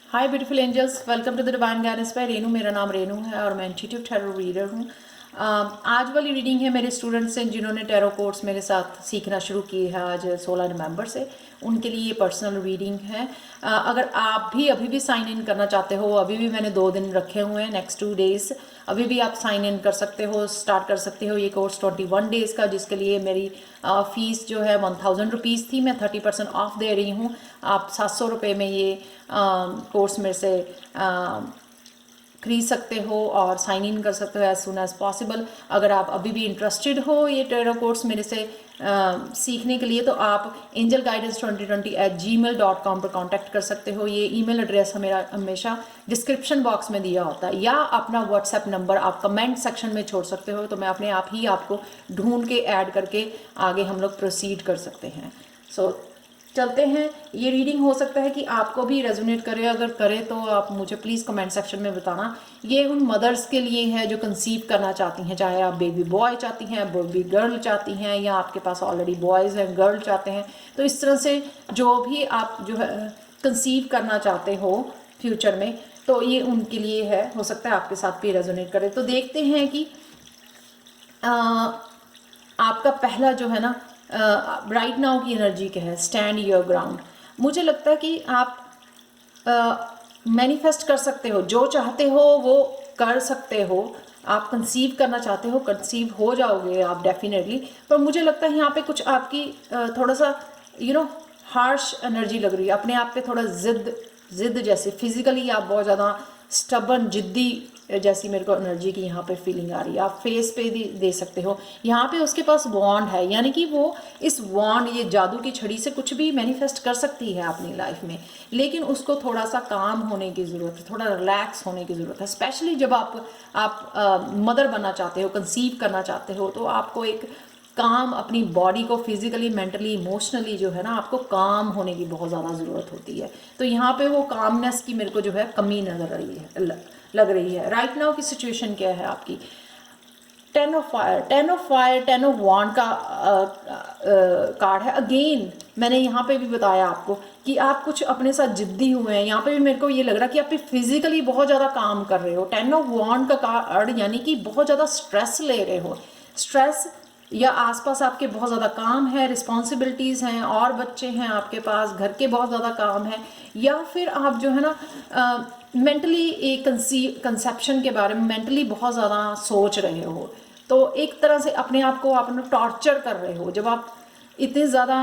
Hi beautiful angels, welcome to the divine guidance by Renu. मेरा नाम रेनू है और मैं इंट्यूटिव टैरो रीडर हूँ। आज वाली रीडिंग है मेरे स्टूडेंट्स हैं जिन्होंने टैरो कोर्स मेरे साथ सीखना शुरू की है आज 16 नवंबर से। उनके लिए ये पर्सनल रीडिंग है। अगर आप भी अभी भी साइन इन करना चाहते हो, अभी भी मैंने 2 दिन रखे हुए हैं, नेक्स्ट 2 डेज़ अभी भी आप साइन इन कर सकते हो, स्टार्ट कर सकते हो ये कोर्स 21 डेज़ का, जिसके लिए मेरी फ़ीस जो है 1000 रुपीज़ थी। मैं 30% ऑफ दे रही हूँ। आप 700 रुपये में ये कोर्स मेरे से खरीद सकते हो और साइन इन कर सकते हो एज सुन एज पॉसिबल। अगर आप अभी भी इंटरेस्टेड हो ये टैरो कोर्स मेरे से सीखने के लिए, तो आप angelguidance2020@gmail.com पर कांटेक्ट कर सकते हो। ये ईमेल एड्रेस मेरा हमेशा डिस्क्रिप्शन बॉक्स में दिया होता है, या अपना व्हाट्सएप नंबर आप कमेंट सेक्शन में छोड़ सकते हो, तो मैं अपने आप ही आपको ढूंढ के ऐड करके आगे हम लोग प्रोसीड कर सकते हैं। सो चलते हैं। ये रीडिंग हो सकता है कि आपको भी रेजोनेट करे, अगर करे तो आप मुझे प्लीज़ कमेंट सेक्शन में बताना। ये उन मदर्स के लिए है जो कंसीव करना चाहती हैं, चाहे आप बेबी बॉय चाहती हैं, बेबी गर्ल चाहती हैं, या आपके पास ऑलरेडी बॉयज़ हैं, गर्ल चाहते हैं। तो इस तरह से जो भी आप जो है कंसीव करना चाहते हो फ्यूचर में, तो ये उनके लिए है। हो सकता है आपके साथ भी रेजोनेट करे। तो देखते हैं कि आपका पहला जो है ना राइट नाउ की एनर्जी क्या है। Stand your ground. मुझे लगता है कि आप मैनिफेस्ट कर सकते हो, जो चाहते हो वो कर सकते हो। आप कंसीव करना चाहते हो, कंसीव हो जाओगे आप डेफिनेटली। पर मुझे लगता है यहाँ पे कुछ आपकी थोड़ा सा हार्श एनर्जी लग रही है। अपने आप पे थोड़ा जिद जैसे, फिजिकली आप बहुत ज़्यादा स्टबन, जिद्दी जैसी मेरे को एनर्जी की यहाँ पे फीलिंग आ रही है। आप फेस पे भी दे सकते हो। यहाँ पे उसके पास वॉन्ड है, यानी कि वो इस वॉन्ड, ये जादू की छड़ी से कुछ भी मैनिफेस्ट कर सकती है अपनी लाइफ में, लेकिन उसको थोड़ा सा काम होने की ज़रूरत है, थोड़ा रिलैक्स होने की ज़रूरत है। स्पेशली जब आप मदर बनना चाहते हो, कंसीव करना चाहते हो, तो आपको एक काम, अपनी बॉडी को फिजिकली, मेंटली, इमोशनली जो है ना, आपको काम होने की बहुत ज़्यादा ज़रूरत होती है। तो यहाँ पे वो कामनेस की मेरे को जो है कमी नजर रही है, लग रही है। राइट नाउ की सिचुएशन क्या है आपकी? 10 of fire, 10 of fire, 10 of wand का कार्ड है। अगेन मैंने यहाँ पे भी बताया आपको कि आप कुछ अपने साथ जिद्दी हुए हैं। यहाँ पे भी मेरे को ये लग रहा है कि आप फिजिकली बहुत ज़्यादा काम कर रहे हो। 10 ऑफ वॉन्ड का कार्ड यानी कि बहुत ज़्यादा स्ट्रेस ले रहे हो। स्ट्रेस, या आसपास आपके बहुत ज़्यादा काम है, रिस्पॉन्सिबिलिटीज़ हैं, और बच्चे हैं आपके पास, घर के बहुत ज़्यादा काम है, या फिर आप जो है ना मेंटली एक कंसेप्शन के बारे में मेंटली बहुत ज़्यादा सोच रहे हो। तो एक तरह से अपने आप को आप टॉर्चर कर रहे हो। जब आप इतने ज़्यादा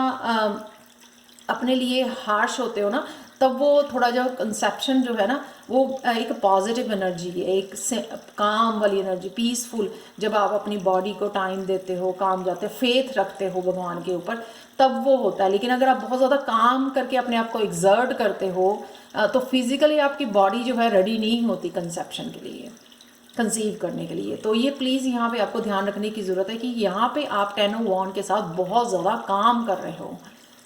अपने लिए हार्श होते हो ना, तब वो थोड़ा जो कंसेप्शन जो है ना, वो एक पॉजिटिव एनर्जी है, एक काम वाली एनर्जी, पीसफुल। जब आप अपनी बॉडी को टाइम देते हो, काम जाते हो, फेथ रखते हो भगवान के ऊपर, तब वो होता है। लेकिन अगर आप बहुत ज़्यादा काम करके अपने आप को एग्जर्ट करते हो, तो फिजिकली आपकी बॉडी जो है रेडी नहीं होती कंसेप्शन के लिए, कंसीव करने के लिए। तो ये प्लीज़ यहाँ पे आपको ध्यान रखने की ज़रूरत है कि यहाँ पे आप 10 ऑफ वॉन्ड के साथ बहुत ज़्यादा काम कर रहे हो।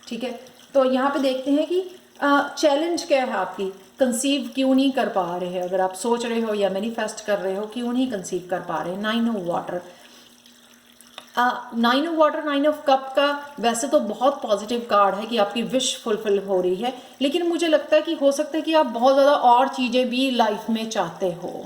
ठीक है, तो यहाँ पे देखते हैं कि चैलेंज क्या है आपकी। कंसीव क्यों नहीं कर पा रहे हैं? अगर आप सोच रहे हो या मैनिफेस्ट कर रहे हो, क्यों नहीं कंसीव कर पा रहे? 9 of water, 9 of water, 9 of cup का वैसे तो बहुत पॉजिटिव कार्ड है कि आपकी विश फुलफिल हो रही है, लेकिन मुझे लगता है कि हो सकता है कि आप बहुत ज़्यादा और चीज़ें भी लाइफ में चाहते हो।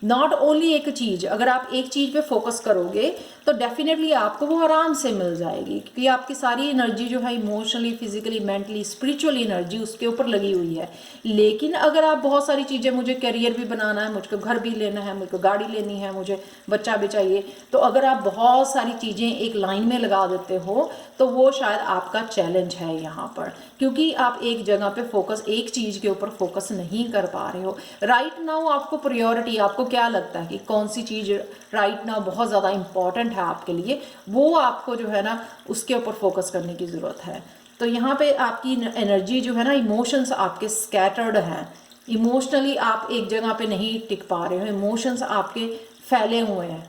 नॉट ओनली एक चीज़। अगर आप एक चीज़ पे फोकस करोगे तो डेफिनेटली आपको वो आराम से मिल जाएगी, क्योंकि आपकी सारी एनर्जी जो है emotionally, physically, mentally, spiritually energy उसके ऊपर लगी हुई है। लेकिन अगर आप बहुत सारी चीज़ें, मुझे करियर भी बनाना है, मुझको घर भी लेना है, मुझको गाड़ी लेनी है, मुझे बच्चा भी चाहिए, तो अगर आप बहुत सारी चीज़ें एक लाइन में लगा देते हो, तो वो शायद आपका चैलेंज है यहाँ पर, क्योंकि आप एक जगह पे फोकस, एक चीज़ के ऊपर फोकस नहीं कर पा रहे हो। राइट नाउ आपको प्रायोरिटी, आपको क्या लगता है कि कौन सी चीज़ राइट नाउ बहुत ज़्यादा इंपॉर्टेंट है आपके लिए, वो आपको जो है ना उसके ऊपर फोकस करने की ज़रूरत है। तो यहाँ पे आपकी एनर्जी जो है ना, इमोशंस आपके स्कैटर्ड हैं। इमोशनली आप एक जगह पे नहीं टिक पा रहे हो, इमोशंस आपके फैले हुए हैं।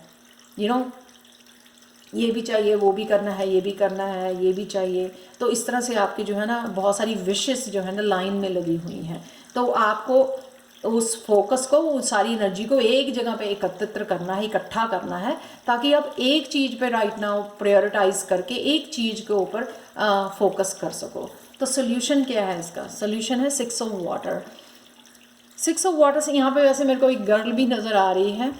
ये भी चाहिए, वो भी करना है, ये भी करना है, ये भी चाहिए। तो इस तरह से आपकी जो है ना बहुत सारी विशेस जो है ना लाइन में लगी हुई हैं। तो आपको उस फोकस को, उस सारी एनर्जी को एक जगह पे एकत्रित करना है, इकट्ठा करना है, ताकि आप एक चीज़ पे राइट नाउ प्रायोरिटाइज करके एक चीज़ के ऊपर फोकस कर सको। तो सोल्यूशन क्या है इसका? सोल्यूशन है 6 ऑफ वाटर। 6 ऑफ वाटर से यहाँ पे वैसे मेरे को एक गर्ल भी नज़र आ रही है,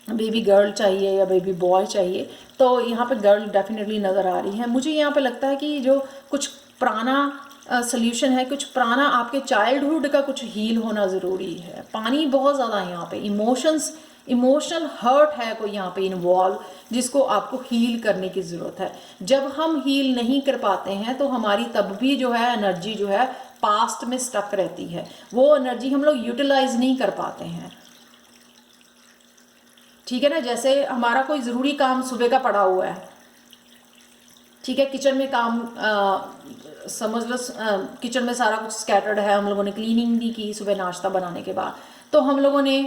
बेबी गर्ल चाहिए या बेबी बॉय चाहिए, तो यहाँ पे गर्ल डेफिनेटली नज़र आ रही है। मुझे यहाँ पे लगता है कि जो कुछ पुराना सोल्यूशन है, कुछ पुराना आपके चाइल्डहुड का कुछ हील होना ज़रूरी है। पानी बहुत ज़्यादा है यहाँ पे, इमोशनल हर्ट है कोई यहाँ पे इन्वॉल्व, जिसको आपको हील करने की ज़रूरत है। जब हम हील नहीं कर पाते हैं तो हमारी तब भी जो है एनर्जी जो है पास्ट में स्टक रहती है, वो एनर्जी हम लोग यूटिलाइज नहीं कर पाते हैं। ठीक है ना, जैसे हमारा कोई ज़रूरी काम सुबह का पड़ा हुआ है, ठीक है, किचन में काम समझ लो, किचन में सारा कुछ स्कैटर्ड है, हम लोगों ने क्लीनिंग नहीं की सुबह नाश्ता बनाने के बाद, तो हम लोगों ने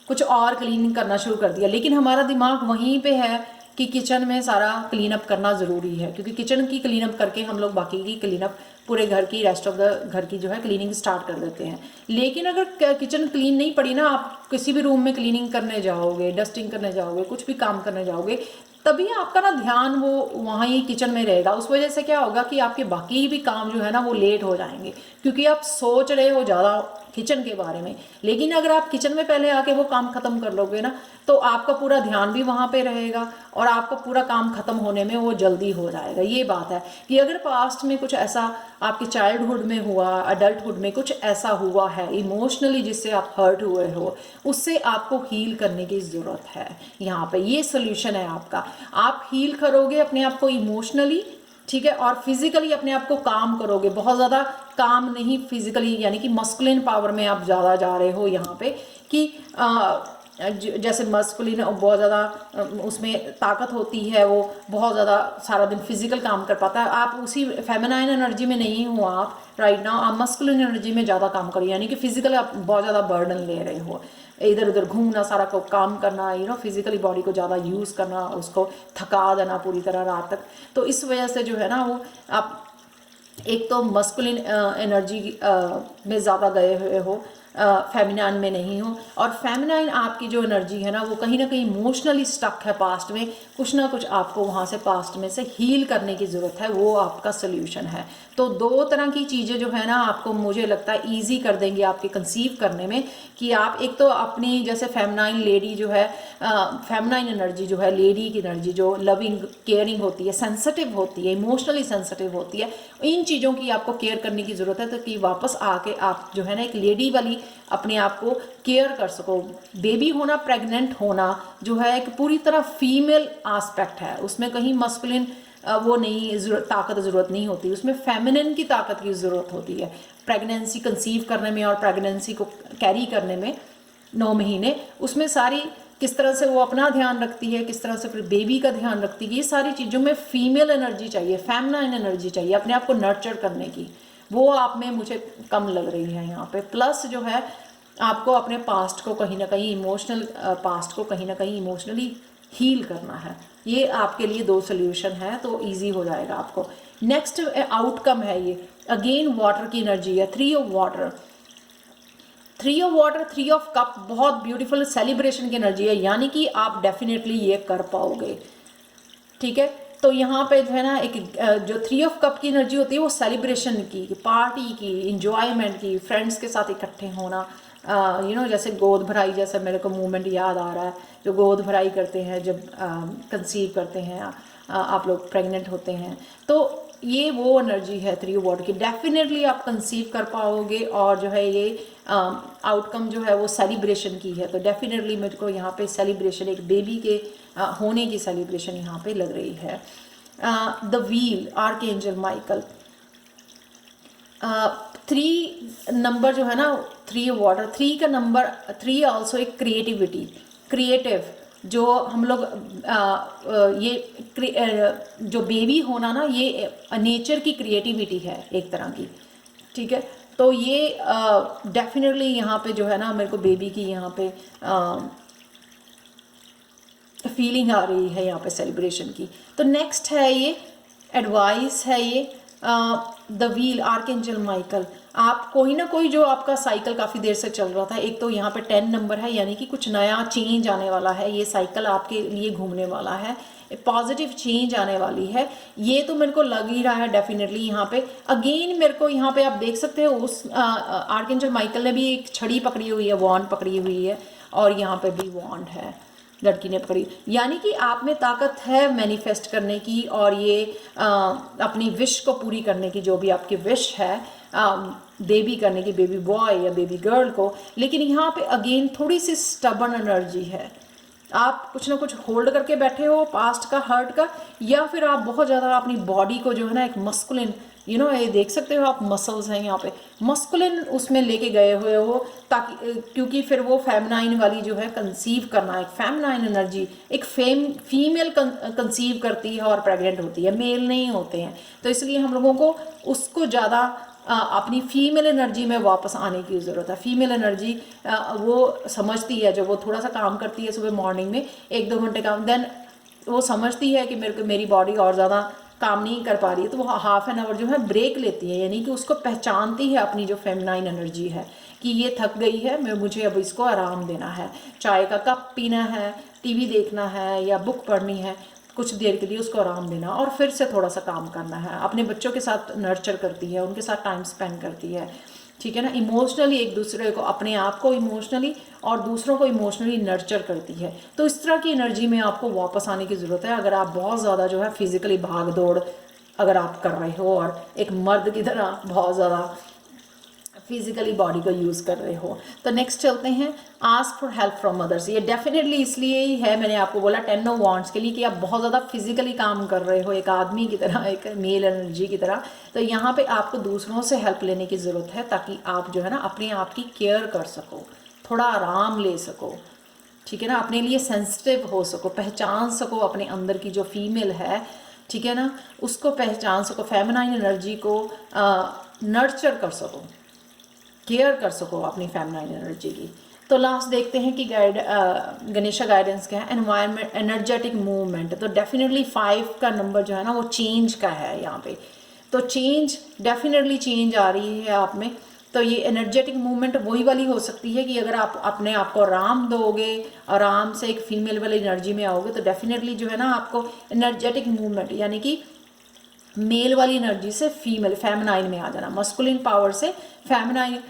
कुछ और क्लीनिंग करना शुरू कर दिया, लेकिन हमारा दिमाग वहीं पे है कि किचन में सारा क्लीन अप करना ज़रूरी है, क्योंकि किचन की क्लीन अप करके हम लोग बाकी की क्लीन अप, पूरे घर की, रेस्ट ऑफ द घर की जो है क्लीनिंग स्टार्ट कर देते हैं। लेकिन अगर किचन क्लीन नहीं पड़ी ना, आप किसी भी रूम में क्लीनिंग करने जाओगे, डस्टिंग करने जाओगे, कुछ भी काम करने जाओगे, तभी आपका ना ध्यान वो वहाँ ही किचन में रहेगा। उस वजह से क्या होगा कि आपके बाकी भी काम जो है ना वो लेट हो जाएंगे, क्योंकि आप सोच रहे हो ज़्यादा किचन के बारे में। लेकिन अगर आप किचन में पहले आके वो काम ख़त्म कर लोगे ना, तो आपका पूरा ध्यान भी वहाँ पे रहेगा और आपका पूरा काम ख़त्म होने में वो जल्दी हो जाएगा। ये बात है कि अगर पास्ट में कुछ ऐसा आपके चाइल्डहुड में हुआ, अडल्टहुड में कुछ ऐसा हुआ है इमोशनली जिससे आप हर्ट हुए हो, उससे आपको हील करने की ज़रूरत है। यहाँ पे ये सोल्यूशन है आपका। आप हील करोगे अपने आप को इमोशनली, ठीक है, और फिजिकली अपने आप को काम करोगे, बहुत ज़्यादा काम नहीं फिजिकली, यानी कि मस्कुलिन पावर में आप ज़्यादा जा रहे हो यहाँ पे कि जैसे मस्कुलिन बहुत ज़्यादा उसमें ताकत होती है, वो बहुत ज़्यादा सारा दिन फिजिकल काम कर पाता है। आप उसी फेमिनाइन एनर्जी में नहीं हो आप राइट नाउ, आप मस्कुलिन एनर्जी में ज़्यादा काम करो, यानी कि फिजिकल आप बहुत ज़्यादा बर्डन ले रहे हो, इधर उधर घूमना, सारा को काम करना, फिजिकली बॉडी को ज़्यादा यूज़ करना, उसको थका देना पूरी तरह रात तक। तो इस वजह से जो है ना वो आप एक तो मस्कुलिन एनर्जी में ज़्यादा गए हुए हो, फेमिनाइन में नहीं हो। और फेमिनाइन आपकी जो एनर्जी है ना वो कहीं ना कहीं इमोशनली स्टक है पास्ट में, कुछ ना कुछ आपको वहाँ से पास्ट में से हील करने की ज़रूरत है, वो आपका सोल्यूशन है। तो दो तरह की चीज़ें जो है ना आपको मुझे लगता है ईजी कर देंगे आपके कंसीव करने में, कि आप एक तो अपनी जैसे फेमिनाइन लेडी जो है, फेमिनाइन एनर्जी जो है, लेडी की एनर्जी जो लविंग केयरिंग होती है, सेंसिटिव होती है, इमोशनली सेंसिटिव होती है, इन चीज़ों की आपको केयर करने की ज़रूरत है, तो कि वापस आके आप जो है ना एक लेडी वाली अपने आप को केयर कर सको। बेबी होना, प्रेग्नेंट होना जो है एक पूरी तरह फीमेल एस्पेक्ट है, उसमें कहीं मस्कुलिन वो नहीं ताकत ज़रूरत नहीं होती, उसमें फेमिनिन की ताकत की ज़रूरत होती है प्रेगनेंसी कंसीव करने में और प्रेगनेंसी को कैरी करने में 9 महीने, उसमें सारी किस तरह से वो अपना ध्यान रखती है, किस तरह से फिर बेबी का ध्यान रखती है, ये सारी चीज़ों में फीमेल एनर्जी चाहिए, फेमिनाइन एनर्जी चाहिए अपने आप को नर्चर करने की, वो आप में मुझे कम लग रही है यहाँ पे। प्लस जो है आपको अपने पास्ट को कहीं ना कहीं इमोशनल पास्ट को कहीं ना कहीं इमोशनली हील करना है। ये आपके लिए 2 सोल्यूशन है, तो इजी हो जाएगा आपको। नेक्स्ट आउटकम है ये, अगेन वाटर की एनर्जी है, 3 of water, 3 of water, 3 of cup, बहुत ब्यूटीफुल सेलिब्रेशन की एनर्जी है, यानी कि आप डेफिनेटली ये कर पाओगे। ठीक है, तो यहाँ पे जो है ना एक जो 3 ऑफ कप की एनर्जी होती है वो सेलिब्रेशन की, पार्टी की, इंजॉयमेंट की, फ्रेंड्स के साथ इकट्ठे होना, जैसे गोद भराई जैसा मेरे को मूवमेंट याद आ रहा है, जो गोद भराई करते हैं जब कंसीव करते हैं आप लोग प्रेग्नेंट होते हैं, तो ये वो एनर्जी है 3 ऑफ वाटर की। डेफिनेटली आप कंसीव कर पाओगे, और जो है ये आउटकम जो है वो सेलिब्रेशन की है, तो डेफिनेटली मेरे को यहाँ पे सेलिब्रेशन, एक बेबी के होने की सेलिब्रेशन यहाँ पे लग रही है। The wheel, archangel Michael, 3 number जो है ना, 3 वाटर, 3 का नंबर 3 ऑल्सो एक क्रिएटिविटी, क्रिएटिव, जो हम लोग जो बेबी होना ना ये नेचर की क्रिएटिविटी है एक तरह की। ठीक है, तो ये डेफिनेटली यहाँ पे जो है ना मेरे को बेबी की यहाँ पे फीलिंग आ रही है यहाँ पे सेलिब्रेशन की। तो नेक्स्ट है ये एडवाइस है ये द व्हील, आर्कएंजल माइकल, आप कोई ना कोई जो आपका साइकिल काफ़ी देर से चल रहा था, एक तो यहाँ पे 10 नंबर है, यानी कि कुछ नया चेंज आने वाला है, ये साइकिल आपके लिए घूमने वाला है, पॉजिटिव चेंज आने वाली है, ये तो मेरे को लग ही रहा है डेफिनेटली। यहाँ पे अगेन मेरे को यहाँ पे आप देख सकते हो उस आर्कएंजल माइकल ने भी एक छड़ी पकड़ी हुई है, वॉन्ड पकड़ी हुई है, और यहाँ पे भी वॉन्ड है, लड़की ने पकड़ी। यानी कि आप में ताकत है मैनिफेस्ट करने की और ये अपनी विश को पूरी करने की, जो भी आपकी विश है बेबी करने की, बेबी बॉय या बेबी गर्ल को। लेकिन यहाँ पे अगेन थोड़ी सी स्टबर्न एनर्जी है, आप कुछ ना कुछ होल्ड करके बैठे हो पास्ट का, हर्ट का, या फिर आप बहुत ज़्यादा अपनी बॉडी को जो है ना एक मस्कुलिन, ये देख सकते हो आप मसल्स हैं यहाँ पे, मस्कुलिन उसमें लेके गए हुए हो, ताकि क्योंकि फिर वो फेमिनाइन वाली जो है कंसीव करना, एक फेमिनाइन एनर्जी, एक फीमेल कंसीव करती है और प्रेग्नेंट होती है, मेल नहीं होते हैं। तो इसलिए हम लोगों को उसको ज़्यादा अपनी फीमेल एनर्जी में वापस आने की ज़रूरत है। फीमेल एनर्जी वो समझती है, जब वो थोड़ा सा काम करती है सुबह मॉर्निंग में 1-2 घंटे काम, देन वो समझती है कि मेरी बॉडी और ज़्यादा काम नहीं कर पा रही है, तो वो हाफ एन आवर जो है ब्रेक लेती है, यानी कि उसको पहचानती है अपनी जो फेमिनाइन एनर्जी है कि ये थक गई है, मुझे अब इसको आराम देना है, चाय का कप पीना है, टीवी देखना है या बुक पढ़नी है, कुछ देर के लिए उसको आराम देना और फिर से थोड़ा सा काम करना है। अपने बच्चों के साथ नर्चर करती है, उनके साथ टाइम स्पेंड करती है, ठीक है ना, इमोशनली एक दूसरे को, अपने आप को इमोशनली और दूसरों को इमोशनली नर्चर करती है। तो इस तरह की एनर्जी में आपको वापस आने की ज़रूरत है। अगर आप बहुत ज़्यादा जो है फिज़िकली भाग दौड़ अगर आप कर रहे हो और एक मर्द की तरह बहुत ज़्यादा फिजिकली बॉडी को यूज़ कर रहे हो, तो नेक्स्ट चलते हैं ask for help from others. ये डेफिनेटली इसलिए ही है, मैंने आपको बोला 10 ऑफ वांड्स के लिए, कि आप बहुत ज़्यादा फिजिकली काम कर रहे हो एक आदमी की तरह, एक मेल एनर्जी की तरह। तो यहाँ पे आपको दूसरों से हेल्प लेने की ज़रूरत है, ताकि आप जो है ना अपने आप की केयर कर सको, थोड़ा आराम ले सको, ठीक है ना, अपने लिए सेंसिटिव हो सको, पहचान सको अपने अंदर की जो फीमेल है, ठीक है ना, उसको पहचान सको, फेमिनाइन एनर्जी को नर्चर कर सको, केयर कर सको अपनी फेमिनाइन एनर्जी की। तो लास्ट देखते हैं कि गणेशा गाइडेंस क्या है, एनवायरनमेंट, एनर्जेटिक मूवमेंट। तो डेफिनेटली 5 का नंबर जो है ना वो चेंज का है यहाँ पे, तो चेंज डेफिनेटली चेंज आ रही है आप में। तो ये एनर्जेटिक मूवमेंट वही वाली हो सकती है कि अगर आप अपने आप को आराम दोगे, आराम से एक फीमेल वाली एनर्जी में आओगे, तो डेफिनेटली जो है ना आपको एनर्जेटिक मूवमेंट, यानी कि मेल वाली एनर्जी से फीमेल फेमिनाइन में आ जाना, मस्कुलिन पावर से फेमिनाइन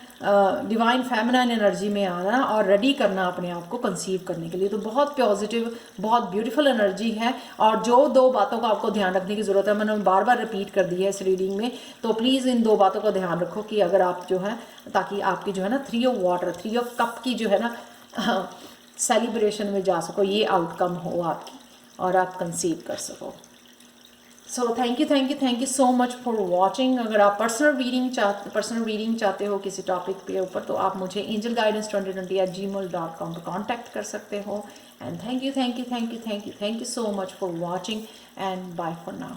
डिवाइन फेमिनाइन एनर्जी में आना और रेडी करना अपने आप को कंसीव करने के लिए। तो बहुत पॉजिटिव, बहुत ब्यूटीफुल एनर्जी है। और जो 2 बातों का आपको ध्यान रखने की ज़रूरत है, मैंने बार बार रिपीट कर दी है इस रीडिंग में, तो प्लीज़ इन 2 बातों का ध्यान रखो कि अगर आप जो है, ताकि आपकी जो है ना 3 ऑफ वाटर, 3 ऑफ कप की जो है ना सेलिब्रेशन में जा सको, ये आउटकम हो आपकी और आप कंसीव कर सको। So thank you so much for watching. अगर आप पर्सनल रीडिंग चाहते हो किसी टॉपिक पे ऊपर, तो आप मुझे angelguidance2020@gmail.com पर कॉन्टैक्ट कर सकते हो। And thank you so much for watching and bye for now.